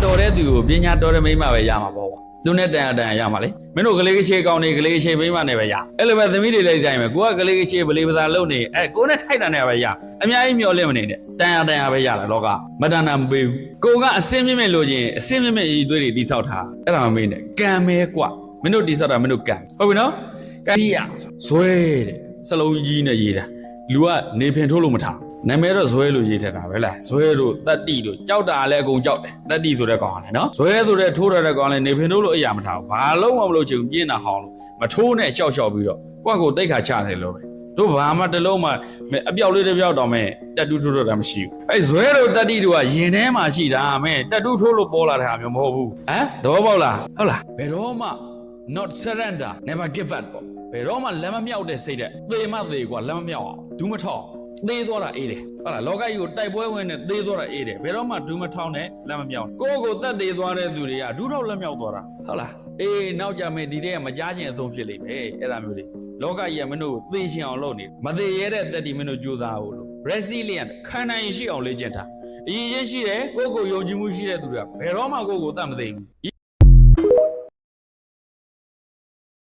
တော်တဲ့သူကိုပညာတော်တဲ့မိမပဲရမှာပေါ့ကွာသူနဲ့တန်ရမှာလေမင်းတို့ကလေးကချေကောင်းနေကလေးကချေမိမနဲ့ပဲရအဲ့လိုပဲသမီးတွေလည်းတိုင်းပဲကိုကကလေးကချေဗလေးပသာလုံနေကိုနဲ့ထိုက်တာနဲ့ပဲရအများကြီးမျောလင့်မနေနဲ့တန်ရပဲရလာလောကမတန်တာမပေးဘူးကိုကအစင်းမြင့်မြင့်လို့ချင်းအစင်းမြင့်မြင့်အည်သွေးတွေတိဆောက်ထားအဲ့ဒါမမေးနဲ့ကံမဲကွာမင်းတို့တိဆောက်တာမင်းတို့ကံဟုတ်ပြီနော်ကံကြီးရဇွဲတဲ့စလုံးကြီးနဲ့ရေးတာလူကနေဖင်ထိုးလို့မထားနာမည်တော့ဇွဲလို့ရေးထက်တာပဲလားဇွဲတို့တတ္တိတို့ကြောက်တာလည်းအကုန်ကြောက်တယ်တတ္တိဆိုတဲ့ကောင်ကလည်းနော်ဇွဲဆိုတဲ့ထိုးရတဲ့ကောင်လည်းနေဖင်ထိုးလို့အရာမထားဘူးဘာလုံးမလို့ချင်ပြင်းတာဟောင်းလို့မထိုးနဲ့ရှောက်ပြီးတော့ကိုတိတ်ခါချတယ်လို့ပဲတို့ဘာမှတလုံးမှအပြောက်လေးတစ်ပြောက်တော့မဲ့တက်တူးထိုးတော့တာမရှိဘူးအဲ့ဇွဲတို့တတ္တိတို့ကရင်ထဲမှာရှိတာမဲ့တက်တူးထိုးလို့ပေါ်လာတာမျိုးမဟုတ်ဘူးဟမ်သဘောပေါက်လားဟုတ်လားဘယ်တော့မှ not surrender never give up ပေါ့ဘယ်တော့မှလက်မမြောက်တဲ့စိတ်တဲ့သေမသေးကွာလက်မမြောက်အောင်ဒူးမထောက်သေးသွားတာအေးတယ်ဟုတ်လားလောကကြီးကိုတိုက်ပွဲဝင်နေသေးသွားတာအေးတယ်ဘယ်တော့မှဒူးမထောက်နဲ့လက်မမြောက်ကိုတက်သေးသွားတဲ့သူတွေကဒူးထောက်လက်မြောက်သွားတာဟုတ်လားအေးနောက်ကြမယ်ဒီတဲ့ကမကြားခြင်းအဆုံးဖြစ်လိမ့်မယ်အဲ့ဒါမျိုးတွေလောကကြီးကမင်းတို့သေရှင်အောင်လုပ်နေမသေးရဲတဲ့တက်တီမင်းတို့ကြိုးစားဖို့လို့ resilient ခံနိုင်ရှိအောင်လေ့ကျင့်တာအရင်ရှိတယ်ကိုယုံကြည်မှုရှိတဲ့သူတွေကဘယ်တော့မှကိုတတ်မသိဘူး